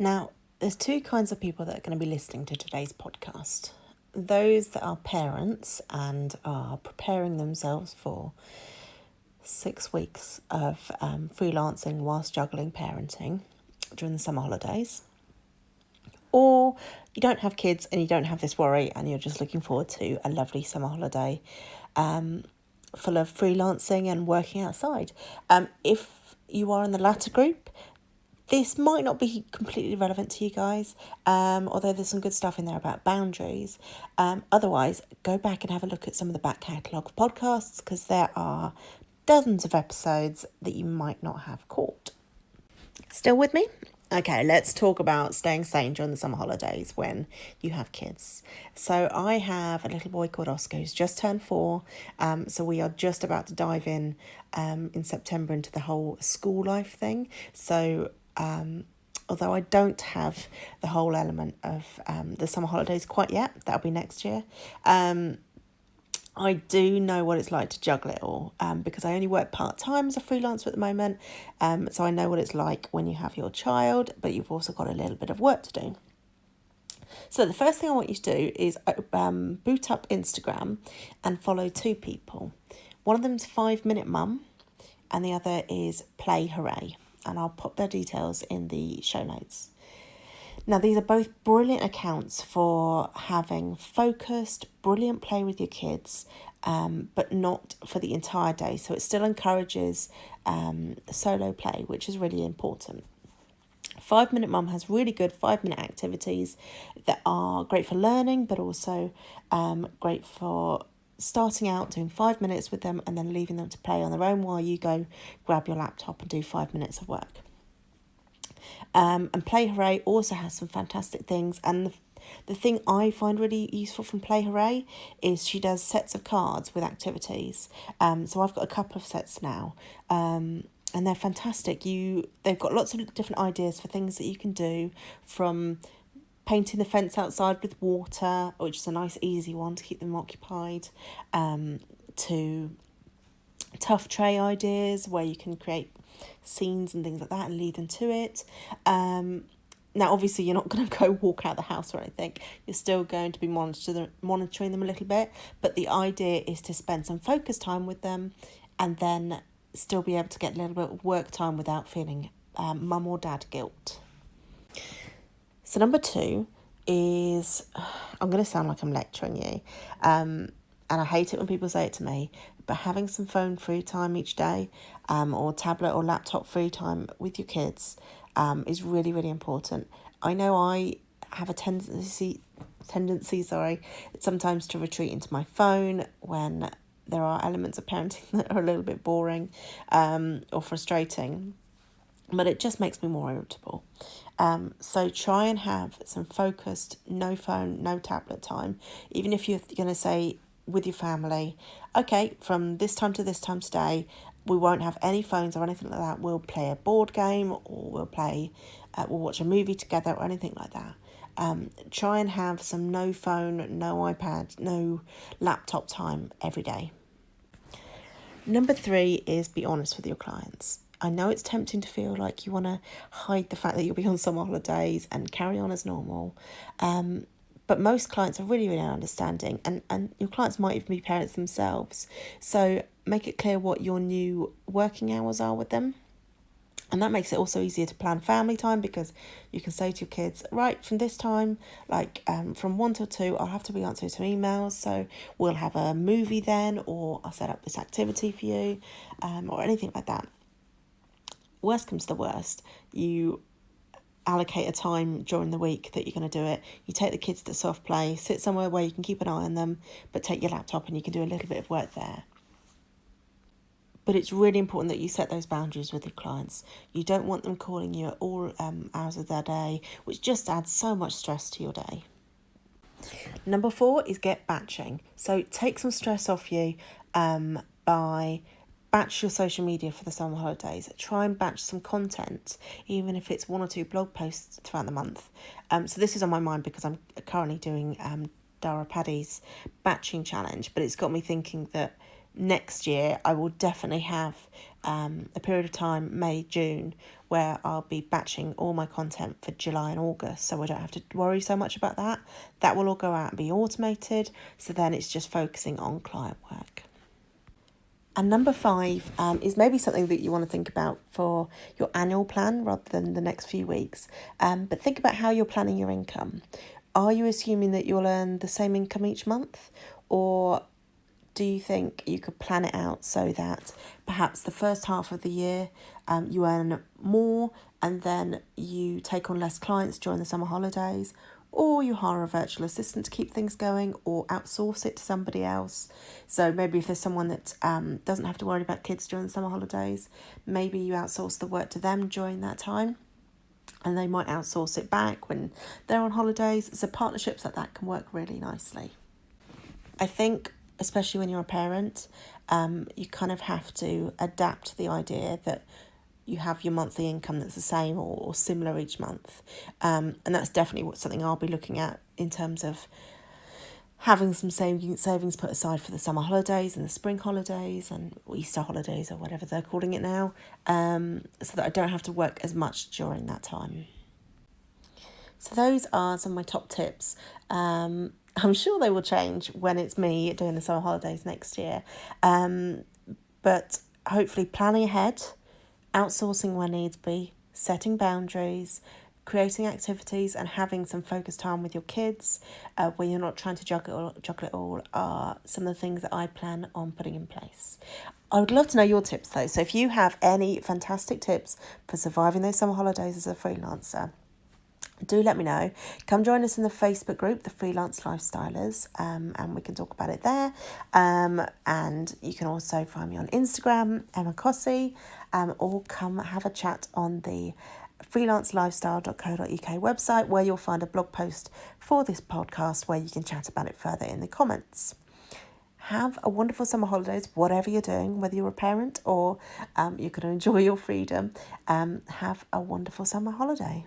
Now, there's two kinds of people that are going to be listening to today's podcast. Those that are parents and are preparing themselves for 6 weeks of freelancing whilst juggling parenting during the summer holidays. Or you don't have kids and you don't have this worry and you're just looking forward to a lovely summer holiday full of freelancing and working outside. If you are in the latter group, this might not be completely relevant to you guys, although there's some good stuff in there about boundaries. Otherwise, go back and have a look at some of the back catalogue of podcasts, because there are dozens of episodes that you might not have caught. Still with me? Okay, let's talk about staying sane during the summer holidays when you have kids. So I have a little boy called Oscar who's just turned 4. So we are just about to dive in September into the whole school life thing. So although I don't have the whole element of the summer holidays quite yet, that'll be next year. I do know what it's like to juggle it all, because I only work part-time as a freelancer at the moment. So I know what it's like when you have your child, but you've also got a little bit of work to do. So the first thing I want you to do is boot up Instagram and follow 2 people. One of them's 5 Minute Mum and the other is Play Hooray. And I'll pop their details in the show notes. Now, these are both brilliant accounts for having focused, brilliant play with your kids, but not for the entire day. So it still encourages solo play, which is really important. 5 Minute Mum has really good 5-minute activities that are great for learning, but also great for starting out, doing 5 minutes with them and then leaving them to play on their own while you go grab your laptop and do 5 minutes of work. And Play Hooray also has some fantastic things, and the thing I find really useful from Play Hooray is she does sets of cards with activities. So I've got a couple of sets now, and they're fantastic. They've got lots of different ideas for things that you can do, from painting the fence outside with water, which is a nice easy one to keep them occupied, to tough tray ideas where you can create scenes and things like that and lead them to it. Now, obviously, you're not going to go walk out the house or anything. You're still going to be monitoring them a little bit. But the idea is to spend some focus time with them and then still be able to get a little bit of work time without feeling mum or dad guilt. So number 2 is, I'm going to sound like I'm lecturing you. And I hate it when people say it to me, but having some phone free time each day, or tablet or laptop free time with your kids, is really, really important. I know I have a tendency, sometimes to retreat into my phone when there are elements of parenting that are a little bit boring, or frustrating, but it just makes me more irritable. So try and have some focused, no phone, no tablet time, even if you're going to say with your family, okay, from this time to this time today, we won't have any phones or anything like that. We'll play a board game, or we'll watch a movie together, or anything like that. Try and have some no phone, no iPad, no laptop time every day. Number 3 is be honest with your clients. I know it's tempting to feel like you want to hide the fact that you'll be on summer holidays and carry on as normal. But most clients are really, really understanding, and your clients might even be parents themselves. So make it clear what your new working hours are with them. And that makes it also easier to plan family time, because you can say to your kids, right, from this time, from 1 till 2, I'll have to be answering some emails. So we'll have a movie then, or I'll set up this activity for you, or anything like that. Worst comes to the worst, you allocate a time during the week that you're going to do it. You take the kids to soft play, sit somewhere where you can keep an eye on them, but take your laptop and you can do a little bit of work there. But it's really important that you set those boundaries with your clients. You don't want them calling you at all hours of their day, which just adds so much stress to your day. Number 4 is get batching. So take some stress off you by batch your social media for the summer holidays. Try and batch some content, even if it's 1 or 2 blog posts throughout the month. So this is on my mind because I'm currently doing Dara Paddy's batching challenge, but it's got me thinking that next year I will definitely have a period of time, May, June, where I'll be batching all my content for July and August, so I don't have to worry so much about that. That will all go out and be automated, so then it's just focusing on client work. And number 5 is maybe something that you want to think about for your annual plan rather than the next few weeks. But think about how you're planning your income. Are you assuming that you'll earn the same income each month? Or do you think you could plan it out so that perhaps the first half of the year you earn more and then you take on less clients during the summer holidays, or you hire a virtual assistant to keep things going, or outsource it to somebody else? So maybe if there's someone that doesn't have to worry about kids during the summer holidays, maybe you outsource the work to them during that time, and they might outsource it back when they're on holidays. So partnerships like that can work really nicely. I think, especially when you're a parent, you kind of have to adapt to the idea that you have your monthly income that's the same or similar each month. And that's definitely something I'll be looking at in terms of having some savings put aside for the summer holidays and the spring holidays and Easter holidays or whatever they're calling it now, so that I don't have to work as much during that time. So those are some of my top tips. I'm sure they will change when it's me doing the summer holidays next year. But hopefully planning ahead, outsourcing where needs be, setting boundaries, creating activities and having some focused time with your kids where you're not trying to juggle it all are some of the things that I plan on putting in place. I would love to know your tips though. So if you have any fantastic tips for surviving those summer holidays as a freelancer, do let me know. Come join us in the Facebook group, the Freelance Lifestylers, and we can talk about it there. And you can also find me on Instagram, Emma Cossey, or come have a chat on the freelancelifestyle.co.uk website, where you'll find a blog post for this podcast where you can chat about it further in the comments. Have a wonderful summer holidays, whatever you're doing, whether you're a parent or you're going to enjoy your freedom. Have a wonderful summer holiday.